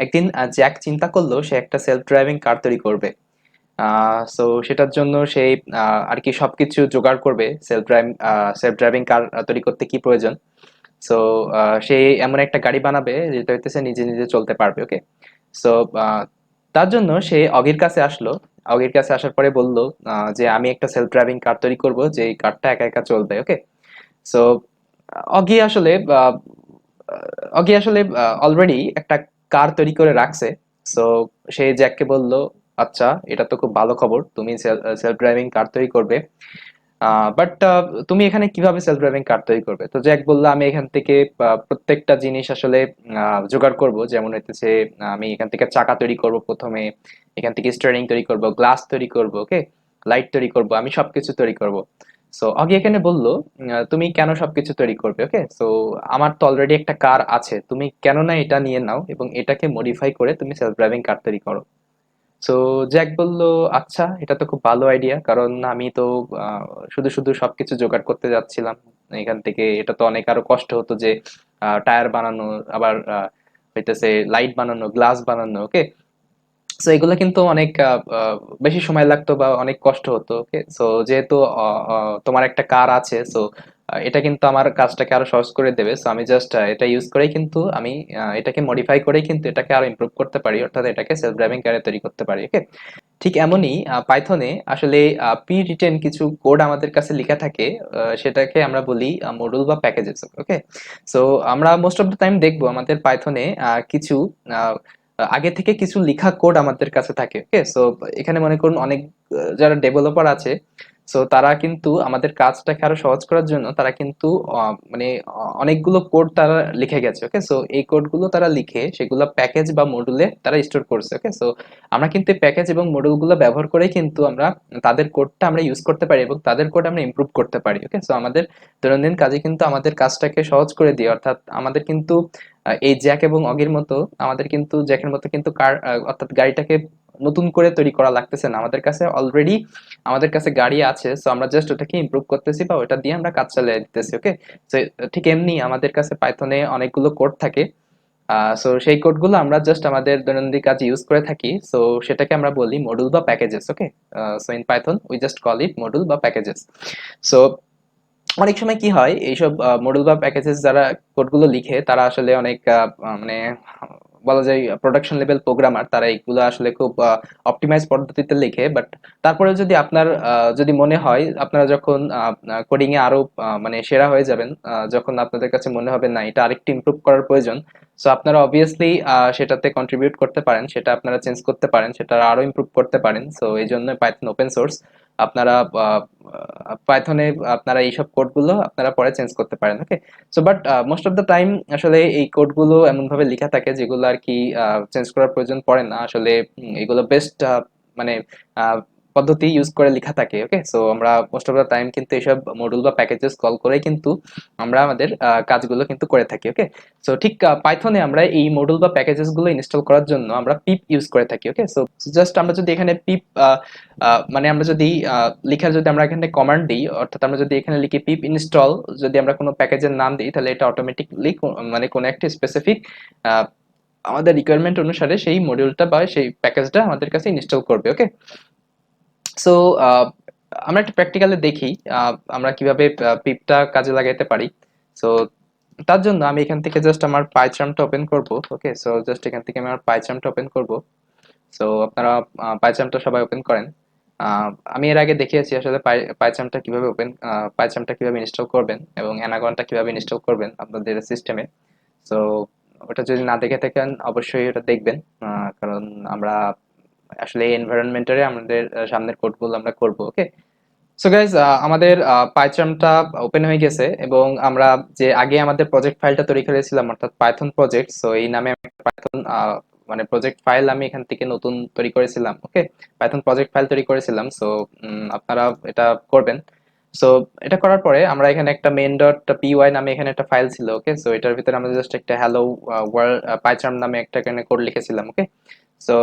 একদিন জ্যাক চিন্তা করলো সে একটা সেলফ ড্রাইভিং কার তৈরি করবে। সো সেটার জন্য সে আর কি সবকিছু জোগাড় করবে। সেলফ ড্রাইভিং কার তৈরি করতে কি প্রয়োজন। সো সে এমন একটা গাড়ি বানাবে যেটা হইতেছে নিজে নিজে চলতে পারবে। ওকে। সো তার জন্য সে অগির কাছে আসলো। অগির কাছে আসার পরে বলল যে আমি একটা সেলফ ড্রাইভিং কার তৈরি করব যে এই কারটা একা একা চলবে। ওকে। সো অগি আসলে আহ, অগি আসলে অলরেডি একটা কার তৈরি করে রাখছে। সো সে জ্যাককে বলল, আচ্ছা এটা তো খুব ভালো খবর, তুমি সেলফ ড্রাইভিং কার তৈরি করবে। বাট তুমি এখানে কিভাবে সেলফ ড্রাইভিং কার তৈরি করবে? তো জ্যাক বলল, আমি এখান থেকে প্রত্যেকটা জিনিস আসলে জোগাড় করব। যেমন হইতেছে আমি এখান থেকে চাকা তৈরি করব প্রথমে, এখান থেকে স্টিয়ারিং তৈরি করব, গ্লাস তৈরি করব, ওকে, লাইট তৈরি করব, আমি সবকিছু তৈরি করব। সো অগি এখানে বলল, তুমি কেন সবকিছু তৈরি করবে? ওকে। সো আমার তো অলরেডি একটা কার আছে, তুমি কেন না এটা নিয়ে নাও এবং এটাকে মডিফাই করে তুমি সেলফ ড্রাইভিং কার তৈরি করো। সো জ্যাক বলল, আচ্ছা এটা তো খুব ভালো আইডিয়া, কারণ আমি তো আহ, শুধু শুধু সবকিছু জোগাড় করতে যাচ্ছিলাম এখান থেকে, এটা তো অনেক আরো কষ্ট হতো যে টায়ার বানানো, আবার হইতেছে লাইট বানানো, গ্লাস বানানো। ওকে। সো এগুলো কিন্তু অনেক বেশি সময় লাগতো বা অনেক কষ্ট হতো। ওকে। সো যেহেতু তোমার একটা কার আছে, সো এটা কিন্তু আমার কাজটাকে আরো সহজ করে দেবে। সো আমি জাস্ট এটা ইউজ করেই কিন্তু আমি এটাকে মডিফাই করেই কিন্তু এটাকে আরো ইমপ্রুভ করতে পারি, অর্থাৎ এটাকে সেলফ ড্রাইভিং কারে তৈরি করতে পারি। ওকে। ঠিক এমনই পাইথনে আসলে প্রি রিটেন কিছু কোড আমাদের কাছে লেখা থাকে, সেটাকে আমরা বলি মডিউল বা প্যাকেজেস। ওকে। সো আমরা মোস্ট অফ দ্য টাইম দেখবো আমাদের পাইথনে কিছু আহ, আগে থেকে কিছু লেখা কোড আমাদের কাছে থাকে। ওকে। সো এখানে মনে করুন অনেক যারা ডেভেলপার আছে, সো তারা কিন্তু আমাদের কাজটাকে আরো সহজ করার জন্য তারা কিন্তু মানে অনেকগুলো কোড তারা লিখে গেছে। ওকে। সো এই কোডগুলো তারা লিখে সেগুলো প্যাকেজ বা মডুলে তারা স্টোর করছে। ওকে। সো আমরা কিন্তু প্যাকেজ এবং মডিউলগুলো ব্যবহার করে কিন্তু আমরা তাদের কোডটা আমরা ইউজ করতে পারি এবং তাদের কোড আমরা ইমপ্রুভ করতে পারি। ওকে। সো আমাদের দৈনন্দিন কাজে কিন্তু আমাদের কাজটাকে সহজ করে দিয়ে, অর্থাৎ আমাদের কিন্তু এই জ্যাক এবং অগির মতো আমাদের কিন্তু জ্যাকের মতো কিন্তু কার অর্থাৎ গাড়িটাকে নতুন করে তৈরি করা লাগতেছে না, আমাদের কাছে অলরেডি আমাদের কাছে গাড়ি আছে। সো আমরা জাস্ট ওটাকে ইমপ্রুভ করতেছি বা ওটা দিয়ে আমরা কাজ চালিয়ে দিতেছি। ওকে। সো ঠিক এমনি আমাদের কাছে পাইথনে অনেকগুলো কোড থাকে। সো সেই কোডগুলো আমরা জাস্ট আমাদের দৈনন্দিন কাজে ইউজ করে থাকি। সো সেটাকে আমরা বলি মডিউল বা packages. Okay. So in Python we just call it module বা প্যাকেজেস। সো অনেক সময় কি হয়, এইসব মডিউল বা প্যাকেজেস যারা কোডগুলো লিখে তারা আসলে অনেক মানে বলা যায় প্রোডাকশন লেভেল প্রোগ্রামার, তারা এইগুলো আসলে খুব অপটিমাইজ পদ্ধতিতে লিখে। বাট তারপরে যদি আপনার যদি মনে হয় আপনারা যখন কোডিং এ আরো মানে সেরা হয়ে যাবেন, যখন আপনাদের কাছে মনে হবে না এটা আরেকটু ইমপ্রুভ করার প্রয়োজন, সো আপনারা অবভিয়াসলি সেটাতে কন্ট্রিবিউট করতে পারেন, সেটা আপনারা চেঞ্জ করতে পারেন, সেটা আরো ইমপ্রুভ করতে পারেন। সো এই জন্য পাইথন ওপেন সোর্স। আপনারা পাইথনে আপনারা এইসব কোডগুলো আপনারা পরে চেঞ্জ করতে পারেন। Okay. So but most of the time আসলে এই কোডগুলো এমন ভাবে লেখা থাকে যেগুলো আর কি চেঞ্জ করার প্রয়োজন পড়ে না আসলে। এগুলো বেস্ট মানে আহ, পদ্ধতি ইউজ করে লেখা থাকে। ওকে। সো আমরা মোস্ট অফ দ্য টাইম কিন্তু এইসব মডিউল বা প্যাকেজেস কল করে কিন্তু আমরা আমাদের কাজগুলো কিন্তু করে থাকি। ওকে। সো ঠিক পাইথনে আমরা এই মডিউল বা প্যাকেজেস গুলো ইনস্টল করার জন্য আমরা পিপ ইউজ করে থাকি। ওকে। সো জাস্ট আমরা যদি এখানে পিপ মানে আমরা যদি লিখার যদি আমরা এখানে কমান্ড দিই, অর্থাৎ আমরা যদি এখানে লিখি পিপ ইনস্টল, যদি আমরা কোনো প্যাকেজের নাম দিই তাহলে এটা অটোমেটিকলি মানে কোনো একটা স্পেসিফিক আমাদের রিকোয়ারমেন্ট অনুসারে সেই মডিউলটা বা সেই প্যাকেজটা আমাদের কাছে ইনস্টল করবে। ওকে। সো আমরা একটা প্র্যাকটিক্যালি দেখি আমরা কিভাবে পিপটা কাজে লাগাইতে পারি। সো তার জন্য আমি এখান থেকে জাস্ট আমার পাইচার্মটা ওপেন করব। ওকে। সো জাস্ট এখান থেকে আমি আমার পাইচার্মটা ওপেন করব। সো আপনারা পাইচার্মটা সবাই ওপেন করেন। আহ, আমি এর আগে দেখিয়েছি আসলে পাইচার্মটা কিভাবে পাইচার্মটা কিভাবে ইনস্টল করবেন এবং অ্যানাগনটা কিভাবে ইনস্টল করবেন আপনাদের সিস্টেমে। সো ওটা যদি না দেখে থাকেন অবশ্যই ওটা দেখবেন, কারণ আমরা আসলে এই এনভায়রনমেন্টারে আমাদের সামনের কোডগুলো আমরা করব। ওকে। সো গাইজ আমাদের পাইচার্মটা ওপেন হয়ে গেছে এবং আমরা যে আগে আমাদের প্রজেক্ট ফাইলটা তৈরি করেছিলাম অর্থাৎ পাইথন প্রজেক্ট, সো এই নামে পাইথন মানে প্রজেক্ট ফাইল আমি এখান থেকে নতুন তৈরি করেছিলাম। ওকে। পাইথন প্রজেক্ট ফাইল তৈরি করেছিলাম। সো আপনারা এটা করবেন। সো এটা করার পরে আমরা এখানে একটা মেইন ডট পিওয়াই নামে এখানে একটা ফাইল ছিল। ওকে। সো এটার ভিতরে আমরা জাস্ট একটা হ্যালো ওয়ার্ল্ড পাইচার্ম নামে একটা এখানে কোড লিখেছিলাম। ওকে। সো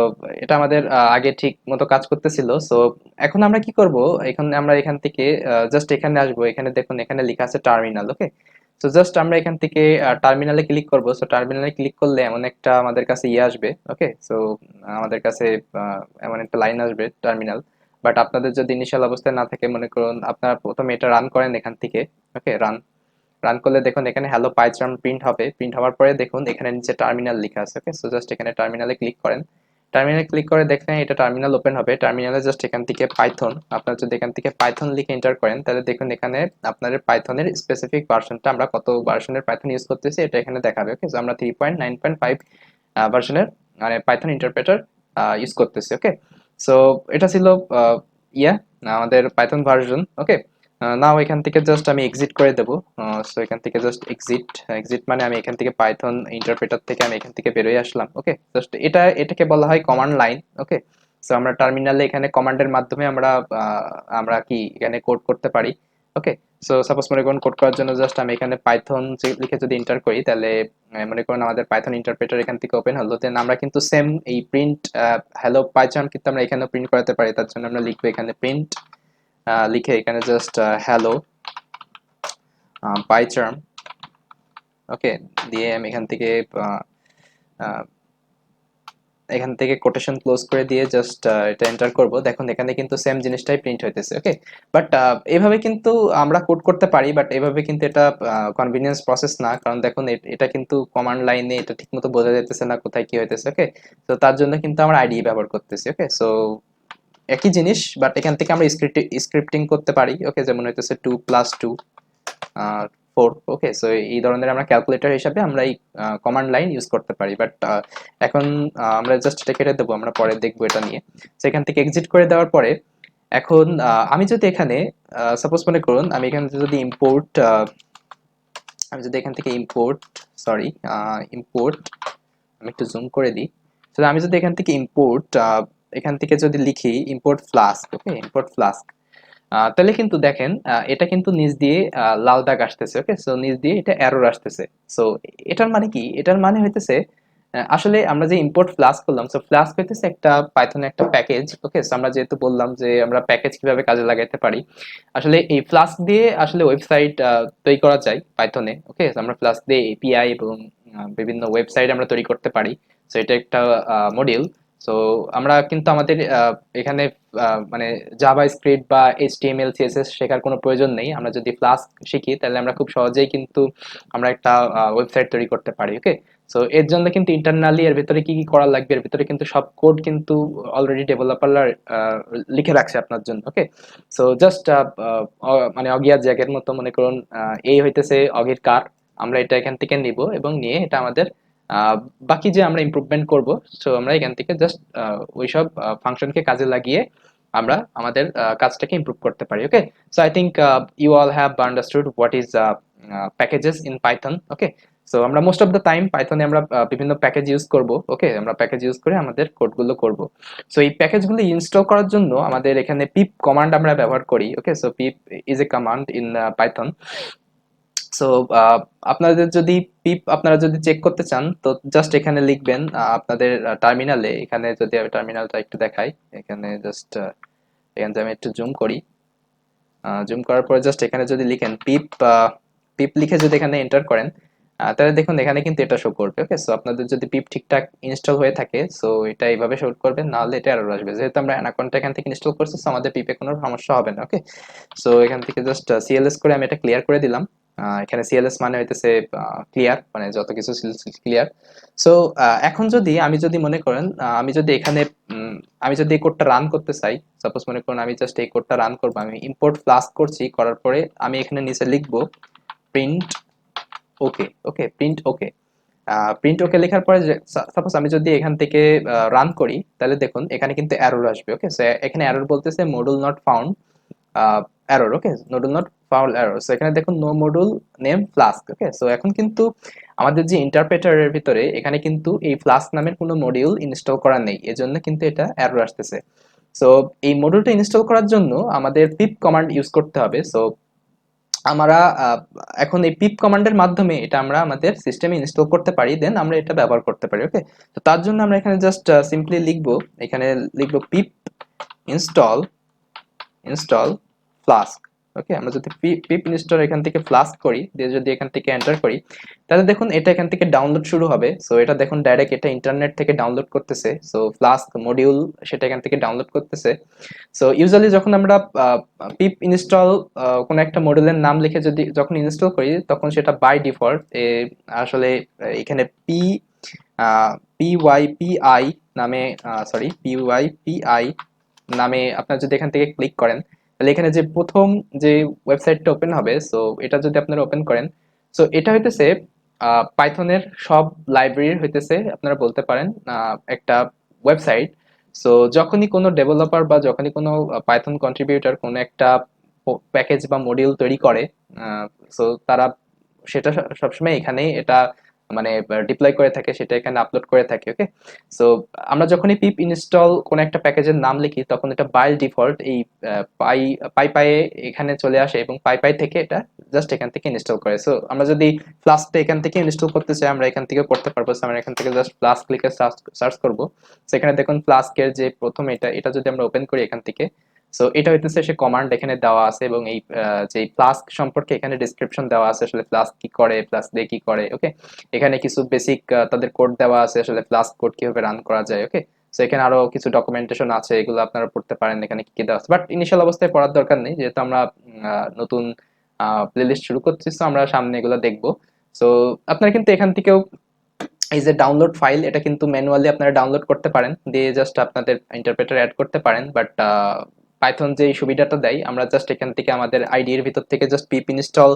এটা আমাদের আগে ঠিক মতো কাজ করতেছিল। সো এখন আমরা কি করব, এখন আমরা এখান থেকে জাস্ট এখানে আসবো, এখানে দেখুন এখানে লেখা আছে টার্মিনাল। ওকে। সো জাস্ট আমরা এখান থেকে টার্মিনালে ক্লিক করব। সো টার্মিনালে ক্লিক করলে এমন একটা আমাদের কাছে আসবে, ওকে। সো আমাদের কাছে এমন একটা লাইন আসবে টার্মিনাল। বাট আপনাদের যদি ইনিশিয়াল অবস্থায় না থাকে, মনে করুন আপনারা প্রথমে এটা রান করেন এখান থেকে, ওকে। রান রান করলে দেখুন এখানে হ্যালো পাইথন প্রিন্ট হবে। প্রিন্ট হওয়ার পরে দেখুন এখানে নিচে টার্মিনাল লেখা আছে, ওকে। সো জাস্ট এখানে টার্মিনালে ক্লিক করেন। টার্মিনালে ক্লিক করে দেখেন এটা টার্মিনাল ওপেন হবে। টার্মিনালে জাস্ট এখান থেকে পাইথন, আপনারা যদি এখান থেকে পাইথন লিখে এন্টার করেন, তাহলে দেখুন এখানে আপনাদের পাইথনের স্পেসিফিক ভার্সনটা, আমরা কত ভার্সনের পাইথন ইউজ করতেছি এটা এখানে দেখাবে, ওকে। সো আমরা 3.9.5 ভার্সনের মানে পাইথন ইন্টারপ্রেটার ইউজ করতেছি, ওকে। সো এটা ছিল ইয়া আমাদের পাইথন ভার্সন, ওকে। নাও এখান থেকে জাস্ট আমি এক্সিট করে দেব। সো এখান থেকে জাস্ট এক্সিট, এক্সিট মানে আমি এখান থেকে পাইথন ইন্টারপ্রেটার থেকে আমি এখান থেকে বের হয়ে আসলাম, ওকে। জাস্ট এটাকে বলা হয় কমান্ড লাইন, ওকে। সো আমরা টার্মিনালে এখানে কমান্ডের মাধ্যমে আমরা কি এখানে কোড করতে পারি, ওকে। সো সাপোজ মনে করুন কোড করার জন্য জাস্ট আমি এখানে পাইথন লিখে যদি এন্টার করি, তাহলে মনে করুন আমাদের পাইথন ইন্টারপ্রেটার এখান থেকে ওপেন হলো। দেন আমরা কিন্তু সেম এই প্রিন্ট হ্যালো পাইথন কিন্তু আমরা এখানেও প্রিন্ট করাতে পারি। তার জন্য আমরা লিখবো এখানে প্রিন্ট, লিখে এখানে জাস্ট হ্যালো পাইচার্ম, ওকে, দিয়ে আমি এখান থেকে কোটেশন ক্লোজ করে দিয়ে জাস্ট এটা এন্টার করব। দেখুন এখানে কিন্তু সেম জিনিসটাই প্রিন্ট হইতেছে, ওকে। বাট এভাবে কিন্তু আমরা কোড করতে পারি, বাট এভাবে কিন্তু এটা কনভিনিয়েন্স প্রসেস না। কারণ দেখুন এটা কিন্তু কমান্ড লাইনে এটা ঠিকমতো বোঝা যাইতেছে না কোথায় কি হইতেছে, ওকে। তো তার জন্য কিন্তু আমরা আইডিই ব্যবহার করতেছি, ওকে। সো একই জিনিস, বাট এখান থেকে আমরা স্ক্রিপ্টিং করতে পারি, ওকে। যেমন হইতেছে 2+2 4, ওকে। সো এই ধরনের আমরা ক্যালকুলেটর হিসাবে আমরা এই কমান্ড লাইন ইউজ করতে পারি। বাট এখন আমরা জাস্ট এটা কেটে দেবো, আমরা পরে দেখবো এটা নিয়ে। সো এখান থেকে এক্সিট করে দেওয়ার পরে এখন আমি যদি এখানে সাপোজ মনে করুন আমি এখান থেকে যদি ইম্পোর্ট, আমি যদি এখান থেকে ইম্পোর্ট, সরি, ইম্পোর্ট, আমি একটু জুম করে দিই। তো আমি যদি এখান থেকে ইম্পোর্ট, এখান থেকে যদি লিখি ইম্পোর্ট ফ্লাস্ক, ওকে, ইম্পোর্ট ফ্লাস্ক, তাহলে কিন্তু দেখেন এটা কিন্তু নিচ দিয়ে লাল দাগ আসতেছে, ওকে। সো নিচ দিয়ে এটা এরর আসতেছে। সো এটার মানে কি, এটার মানে হইতেছে আসলে আমরা যে ইম্পোর্ট ফ্লাস্ক করলাম, সো ফ্লাস্ক হইতেছে একটা পাইথনের একটা প্যাকেজ, ওকে। সো আমরা যেহেতু বললাম যে আমরা প্যাকেজ কিভাবে কাজে লাগাতে পারি, আসলে এই ফ্লাস্ক দিয়ে আসলে ওয়েবসাইট তৈরি করা যায় পাইথনে, ওকে। আমরা ফ্লাস্ক দিয়ে এপিআই এবং বিভিন্ন ওয়েবসাইট আমরা তৈরি করতে পারি। সো এটা একটা মডিউল। সো আমরা কিন্তু আমাদের এখানে মানে জাভা স্ক্রিপ্ট বা এইচটিএমএল সিএসএস শেখার কোনো প্রয়োজন নেই। আমরা যদি ফ্লাস্ক শিখি তাহলে আমরা খুব সহজেই কিন্তু আমরা একটা ওয়েবসাইট তৈরি করতে পারি, ওকে। সো এর জন্য কিন্তু ইন্টারনালি এর ভিতরে কি কি করা লাগবে, এর ভিতরে কিন্তু সব কোড কিন্তু অলরেডি ডেভেলপাররা লিখে রাখছে আপনার জন্য, ওকে। সো জাস্ট মানে অগিয়ার জ্যাকের মতো মনে করুন এই হইতেছে অগির কার, আমরা এটা এখান থেকে নিব এবং নিয়ে এটা আমাদের বাকি যে আমরা ইমপ্রুভমেন্ট করব, সো আমরা এখান থেকে জাস্ট ওইসব ফাংশনকে কাজে লাগিয়ে আমরা আমাদের কাজটাকে ইমপ্রুভ করতে পারি, okay. So I think you all have understood what is packages in Python, okay. So আমরা মোস্ট অফ দ্য টাইম পাইথনে আমরা বিভিন্ন প্যাকেজ ইউজ করব, ওকে। আমরা প্যাকেজ ইউজ করে আমাদের কোডগুলো করব। সো এই প্যাকেজগুলো ইনস্টল করার জন্য আমাদের এখানে পিপ কমান্ড আমরা ব্যবহার করি, okay. So pip is a command in Python. So আপনাদের যদি পিপ আপনারা যদি চেক করতে চান, তো জাস্ট এখানে লিখবেন আপনাদের টার্মিনালে, এখানে যদি আমি টার্মিনালটা একটু দেখাই, এখানে জাস্ট এখান থেকে আমি একটু জুম করি। জুম করার পরে জাস্ট এখানে যদি লিখেন পিপ, পিপ লিখে যদি এখানে এন্টার করেন, তাহলে দেখুন এখানে কিন্তু এটা শো করবে, ওকে। সো আপনাদের যদি পিপ ঠিকঠাক ইনস্টল হয়ে থাকে, সো এটা এইভাবে শো করবে, না হলে এটা এরর আসবে। যেহেতু আমরা অ্যানাকোন্ডা এখান থেকে ইনস্টল করছি, সো আমাদের পিপে কোনো সমস্যা হবে না, ওকে। সো এখান থেকে জাস্ট সিএলএস করে আমি এটা ক্লিয়ার করে দিলাম। এখানে সিএলএস মানে হইতেছে ক্লিয়ার, মানে যত কিছু ক্লিয়ার। সো এখন যদি আমি যদি মনে করেন আমি যদি এখানে আমি যদি এই কোডটা রান করতে চাই, সাপোজ মনে করুন আমি জাস্ট এই কোডটা রান করবো, আমি ইম্পোর্ট ফ্লাস্ক করছি, করার পরে আমি এখানে নিচে লিখবো প্রিন্ট ওকে, ওকে, প্রিন্ট ওকে। প্রিন্ট ওকে লেখার পরে সাপোজ আমি যদি এখান থেকে রান করি, তাহলে দেখুন এখানে কিন্তু এরর আসবে, ওকে। সো এখানে এরর বলতেছে module not found error, okay, module not found error. So এখানে দেখুন নো মডুল নেম ফ্লাস্ক, ওকে। সো এখন কিন্তু আমাদের যে ইন্টারপ্রেটারের ভিতরে এখানে কিন্তু এই ফ্লাস্ক নামের কোনো মডিউল ইনস্টল করা নেই, এজন্য কিন্তু এটা এরর আসতেছে। সো এই মডিউলটা ইনস্টল করার জন্য আমাদের পিপ কমান্ড ইউজ করতে হবে। সো আমরা এখন এই পিপ কমান্ডের মাধ্যমে এটা আমরা আমাদের সিস্টেমে ইনস্টল করতে পারি, দেন আমরা এটা ব্যবহার করতে পারি, ওকে। তো তার জন্য আমরা এখানে জাস্ট সিম্পলি লিখবো, এখানে লিখবো পিপ ইনস্টল ফ্লাস্ক, ওকে, আমরা যদি পিপ ইনস্টল এখান থেকে ফ্লাস্ক করি, দিয়ে যদি এখান থেকে এন্টার করি, তাহলে দেখুন এটা এখান থেকে ডাউনলোড শুরু হবে। সো এটা দেখুন ডাইরেক্ট এটা ইন্টারনেট থেকে ডাউনলোড করতেছে। সো ফ্লাস্ক মডিউল সেটা এখান থেকে ডাউনলোড করতেছে। সো ইউজুয়ালি যখন আমরা পিপ ইনস্টল কোনো একটা মডিউলের নাম লিখে যদি যখন ইনস্টল করি, তখন সেটা বাই ডিফল্ট আসলে এখানে PYPI নামে, সরি PYPI নামে আপনার যদি এখান থেকে ক্লিক করেন, তাহলে এখানে যে প্রথম যে ওয়েবসাইটটা ওপেন হবে, সো এটা যদি আপনারা ওপেন করেন, সো এটা হইতেছে পাইথনের সব লাইব্রেরির হইতেছে আপনারা বলতে পারেন একটা ওয়েবসাইট। সো যখনই কোনো ডেভেলপার বা যখনই কোনো পাইথন কন্ট্রিবিউটর কোনো একটা প্যাকেজ বা মডিউল তৈরি করে, সো তারা সেটা সবসময় এখানেই এটা মানে ডিপ্লয় করে থাকে, সেটা এখানে আপলোড করে থাকে। ওকে, সো আমরা যখনই পিপ ইনস্টল কোন একটা প্যাকেজের নাম লিখি, তখন এটা বাই ডিফল্ট এই পাই পাইয়ে এখানে চলে আসে এবং পাই থেকে এটা জাস্ট এখান থেকে ইনস্টল করে। সো আমরা যদি ফ্লাস্কটা এখান থেকে ইনস্টল করতে চাই, আমরা এখান থেকে করতে পারবো। আমরা এখান থেকে জাস্ট ফ্লাস্ক লিখে সার্চ করব। সেখানে দেখুন ফ্লাস্কের যে প্রথম এটা যদি আমরা ওপেন করি এখান থেকে, সো এটা হইতেছে সে কমান্ড এখানে দেওয়া আছে এবং এই যে ফ্লাস্ক সম্পর্কে এখানে ডেসক্রিপশন দেওয়া আছে, আসলে ফ্লাস্ক কি করে, ফ্লাস্ক দিয়ে কি করে। ওকে, এখানে কিছু বেসিক তাদের কোড দেওয়া আছে, আসলে ফ্লাস্ক কোড কিভাবে রান করা যায়। ওকে, সো এখানে আরো কিছু ডকুমেন্টেশন আছে, এগুলো আপনারা পড়তে পারেন, এখানে কি কি দেওয়া আছে। বাট ইনিশিয়াল অবস্থায় পড়ার দরকার নেই, যেহেতু আমরা নতুন প্লেলিস্ট শুরু করছি, তো আমরা সামনে এগুলো দেখবো। সো আপনারা কিন্তু এখান থেকেও এই যে ডাউনলোড ফাইল, এটা কিন্তু ম্যানুয়ালি আপনারা ডাউনলোড করতে পারেন, দিয়ে জাস্ট আপনাদের ইন্টারপ্রেটার অ্যাড করতে পারেন। বাট পাইথন যে সুবিধাটা দেয়, আমরা জাস্ট এখান থেকে আমাদের আইডি এর ভিতর থেকে জাস্ট পিপ ইনস্টল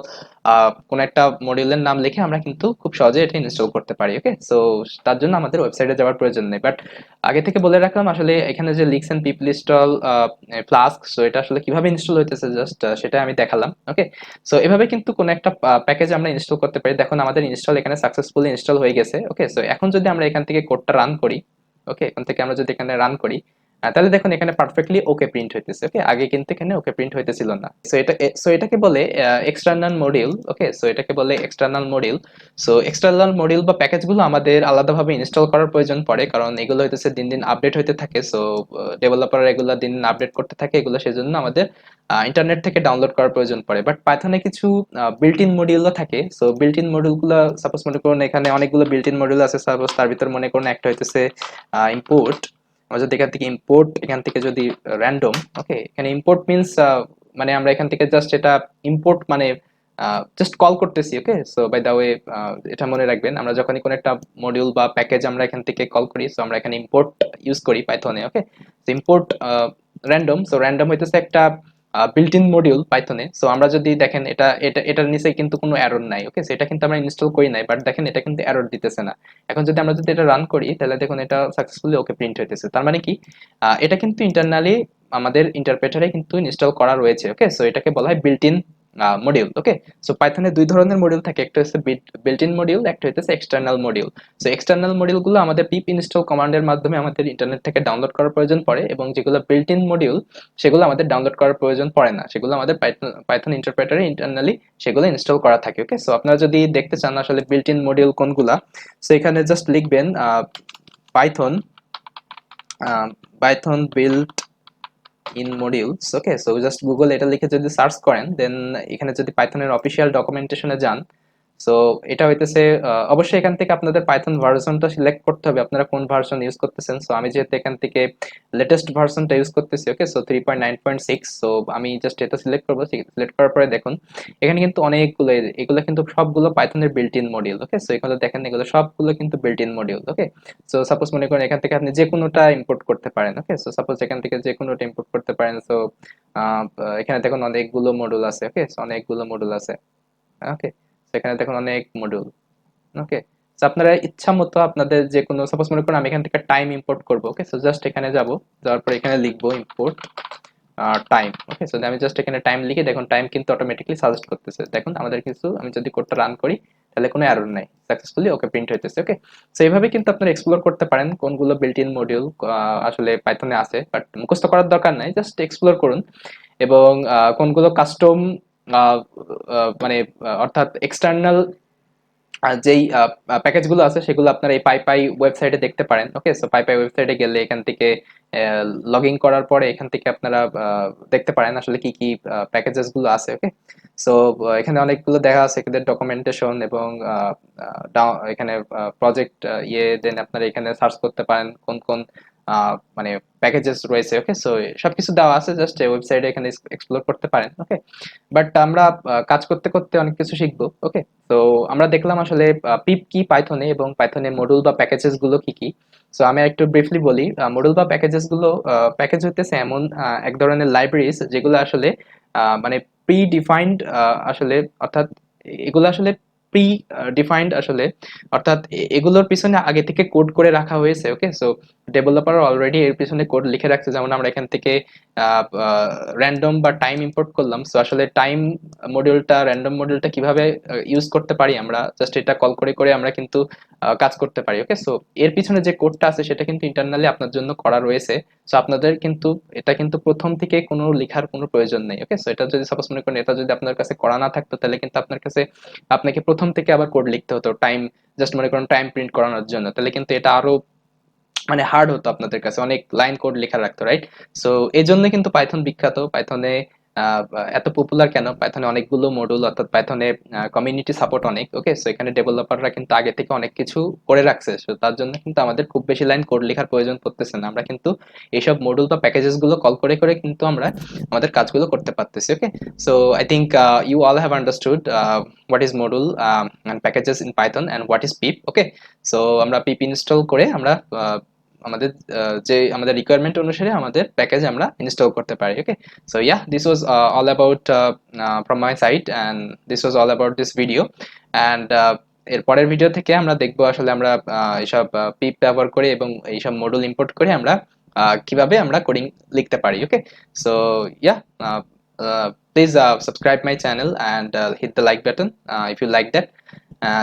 কোন একটা মডিউলের নাম লিখে আমরা কিন্তু খুব সহজে এটা ইনস্টল করতে পারি। ওকে, সো তার জন্য আমাদের ওয়েবসাইটে যাওয়ার প্রয়োজন নেই। বাট আগে থেকে বলে রাখলাম, আসলে এখানে যে লিখছেন পিপ ইনস্টল ফ্লাস্ক, সো এটা আসলে কিভাবে ইনস্টল হইতেছে জাস্ট সেটা আমি দেখালাম। ওকে, সো এভাবে কিন্তু কোন একটা প্যাকেজ আমরা ইনস্টল করতে পারি। দেখুন আমাদের ইনস্টল এখানে সাকসেসফুলি ইনস্টল হয়ে গেছে। ওকে, সো এখন যদি আমরা এখান থেকে কোডটা রান করি, ওকে, এখান থেকে আমরা যদি এখানে রান করি, তাহলে দেখুন এখানে পারফেক্টলি ওকে প্রিন্ট হইতেছে। ওকে, আগে কিন্তু এখানে ওকে প্রিন্ট হইতেছিল না। সো এটাকে বলে এক্সটার্নাল মডিউল। ওকে, সো এটাকে বলে external module. So external module বা প্যাকেজগুলো আমাদের আলাদাভাবে ইনস্টল করার প্রয়োজন পড়ে, কারণ এগুলো হইতেছে দিন দিন আপডেট হইতে থাকে। সো ডেভেলপার এগুলো দিন দিন আপডেট করতে থাকে, এগুলো সেজন্য আমাদের ইন্টারনেট থেকে ডাউনলোড করার প্রয়োজন পড়ে। বাট পাইথনে কিছু বিল্ট ইন মডিউলও থাকে। সো বিল্ট ইন মডিউলগুলো সাপোজ মনে করুন এখানে অনেকগুলো বিল্ট ইন মডিউল আছে, সাপোজ তার ভিতর মনে করুন একটা হইতেছে ইম্পোর্ট। আমরা যদি এখান থেকে ইম্পোর্ট, এখান থেকে যদি র্যান্ডম, ওকে, এখানে ইম্পোর্ট মিন্স মানে আমরা এখান থেকে জাস্ট এটা ইম্পোর্ট মানে জাস্ট কল করতেছি। Okay, so by the way এটা মনে রাখবেন, আমরা যখনই কোনো একটা মডিউল বা প্যাকেজ আমরা এখান থেকে কল করি, সো আমরা এখানে ইম্পোর্ট ইউজ করি পাইথনে। Okay, so import random, so random হইতেছে একটা বিল্ট ইন মডিউল পাইথনে। সো আমরা যদি দেখেন এটার নিচে কিন্তু কোনো এরর নাই। ওকে, সো এটা কিন্তু আমরা ইনস্টল করি নাই, বাট দেখেন এটা কিন্তু এরর দিতেছে না। এখন যদি আমরা যদি এটা রান করি, তাহলে দেখুন এটা সাকসেসফুলি ওকে প্রিন্ট হইতেছে। তার মানে কি, এটা কিন্তু ইন্টারনালি আমাদের ইন্টারপ্রেটারে কিন্তু ইনস্টল করা রয়েছে। ওকে, সো এটাকে বলা হয় built in module. Okay, so পাইথনে দুই ধরনের মডিউল থাকে, একটা হচ্ছে বিল্ট ইন মডিউল, একটা হচ্ছে এক্সটার্নাল মডিউল। সো এক্সটার্নাল মডিউলগুলো আমাদের পিপ ইনস্টল কমান্ডের মাধ্যমে আমাদের ইন্টারনেট থেকে ডাউনলোড করার প্রয়োজন পড়ে, এবং যেগুলো বিল্ট ইন মডিউল সেগুলো আমাদের ডাউনলোড করার প্রয়োজন পড়ে না, সেগুলো আমাদের পাইথন ইন্টারপ্রেটারে ইন্টারনালি সেগুলো ইনস্টল করা থাকে। ওকে, সো আপনারা যদি দেখতে চান আসলে বিল্ট ইন মডিউল কোনগুলা, সো এখানে জাস্ট লিখবেন Python Python built in modules. Okay, so just Google এটা লিখে যদি সার্চ করেন, দেন এখানে যদি পাইথনের অফিসিয়াল ডকুমেন্টেশনে যান, সো এটা হইতেছে অবশ্যই এখান থেকে আপনাদের পাইথন ভার্সনটা সিলেক্ট করতে হবে, আপনারা কোন ভার্সন ইউজ করতেছেন। সো আমি যেহেতু এখান থেকে লেটেস্ট ভার্সনটা ইউজ করতেছি, ওকে, সো 3.9.6, সো আমি জাস্ট এটা সিলেক্ট করবো। সিলেক্ট করার পরে দেখুন এখানে কিন্তু অনেকগুলো, এগুলো কিন্তু সবগুলো পাইথনের built in module. Okay, so এখানে দেখেন এগুলো সবগুলো কিন্তু built in module. Okay, so suppose মনে করেন এখান থেকে আপনি যে কোনোটা ইম্পোর্ট করতে পারেন। ওকে, সো সাপোজ এখান থেকে যে কোনোটা ইম্পোর্ট করতে পারেন। সো এখানে দেখুন অনেকগুলো মডিউল আছে। ওকে, সো অনেকগুলো মডিউল আছে। ওকে, সেখানে দেখুন অনেক মডিউল। ওকে, সো আপনারা ইচ্ছা মতো আপনাদের যে কোনো, সাপোজ মনে করুন আমি এখান থেকে টাইম ইম্পোর্ট করবো। ওকে, সো জাস্ট এখানে যাব, যাওয়ার পর এখানে লিখবো ইম্পোর্ট টাইম। ওকে, সো আমি জাস্ট এখানে টাইম লিখে দেখুন টাইম কিন্তু অটোমেটিকলি সাজেস্ট করতেছে। দেখুন আমাদের কিছু, আমি যদি কোডটা রান করি তাহলে কোনো এরর নাই, সাকসেসফুলি ওকে প্রিন্ট হইতেছে। ওকে, সো এইভাবে কিন্তু আপনারা এক্সপ্লোর করতে পারেন কোনগুলো বিল্ট ইন মডিউল আসলে পাইথনে আছে, বাট মুখস্থ করার দরকার নাই, জাস্ট এক্সপ্লোর করুন। এবং কোনগুলো কাস্টম মানে অর্থাৎ এক্সটার্নাল যেই প্যাকেজগুলো আছে সেগুলো আপনারা এই পাইপাই ওয়েবসাইটে দেখতে পারেন। ওকে, সো পাইপাই ওয়েবসাইটে গেলে এখান থেকে লগ ইন করার পরে এখান থেকে আপনারা দেখতে পারেন আসলে কি কি প্যাকেজেস গুলো আছে। ওকে, সো এখানে অনেকগুলো দেখা আছে, এখানে ডকুমেন্টেশন এবং এখানে প্রজেক্ট দেন আপনারা এখানে সার্চ করতে পারেন কোন কোন মানে প্যাকেজেস রয়েছে। ওকে, সো সবকিছু দেওয়া আছে, জাস্ট ওয়েবসাইটে এখানে এক্সপ্লোর করতে পারেন। ওকে, বাট আমরা কাজ করতে করতে অনেক কিছু শিখবো। ওকে, তো আমরা দেখলাম আসলে পিপ কি পাইথনে এবং পাইথনের মডিউল বা প্যাকেজেস গুলো কি কি। সো আমি একটু ব্রিফলি বলি, মডিউল বা প্যাকেজেস গুলো প্যাকেজ হইতেছে এমন এক ধরনের লাইব্রেরিজ যেগুলো আসলে মানে প্রি ডিফাইন্ড আসলে, অর্থাৎ এগুলো আসলে প্রি ডিফাইন্ড আসলে, অর্থাৎ এগুলোর পিছনে আগে থেকে কোড করে রাখা হয়েছে। ওকে, সো ডেভেলপার অলরেডি এর পিছনে কোড লিখে রাখছে। যেমন আমরা এখান থেকে র্যান্ডম বা টাইম ইম্পোর্ট করলাম, সো আসলে টাইম মডিউলটা, র্যান্ডম মডিউলটা কিভাবে ইউজ করতে পারি আমরা, জাস্ট এটা কল করে করে আমরা কিন্তু কাজ করতে পারি। ওকে, সো এর পিছনে যে কোডটা আছে সেটা কিন্তু ইন্টারনালি আপনার জন্য করা রয়েছে। সো আপনাদের কিন্তু এটা কিন্তু প্রথম থেকে কোনো লেখার কোনো প্রয়োজন নেই। ওকে, সো এটা যদি সাপোজ মনে করেন এটা যদি আপনার কাছে করা না থাকতো, তাহলে কিন্তু আপনার কাছে আপনাকে প্রথম থেকে আবার কোড লিখতে হতো টাইম, জাস্ট মনে করেন টাইম প্রিন্ট করানোর জন্য, তাহলে কিন্তু এটা আরো মানে হার্ড হতো, আপনাদের কাছে অনেক লাইন কোড লেখা রাখতো, রাইট? সো এই জন্য কিন্তু পাইথন বিখ্যাত। পাইথনে এত পপুলার কেন, পাইথনে অনেকগুলো মডুল, অর্থাৎ পাইথনে কমিউনিটি সাপোর্ট অনেক। ওকে, সো এখানে ডেভেলপাররা কিন্তু আগে থেকে অনেক কিছু করে রাখছে, সো তার জন্য কিন্তু আমাদের খুব বেশি লাইন কোড লেখার প্রয়োজন পড়তেছে না। আমরা কিন্তু এইসব মডুল বা প্যাকেজেস গুলো কল করে করে কিন্তু আমরা আমাদের কাজগুলো করতে পারতেছি। Okay, so I think you all have understood what is module and packages in python and what is pip. Okay, so আমরা pip ইনস্টল করে আমরা আমাদের যে আমাদের রিকোয়ারমেন্ট অনুসারে আমাদের প্যাকেজ আমরা ইনস্টল করতে পারি। Okay, so yeah, this was all about from my side and this was all about this video. And এর পরের ভিডিও থেকে আমরা দেখবো আসলে আমরা এইসব পিপ ব্যবহার করে এবং এইসব মডুল ইম্পোর্ট করে আমরা কিভাবে আমরা কোডিং লিখতে পারি। Okay, so yeah, please subscribe my channel and hit the like button if you like that.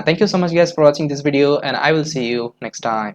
Thank you so much guys for watching this video, and I will see you next time.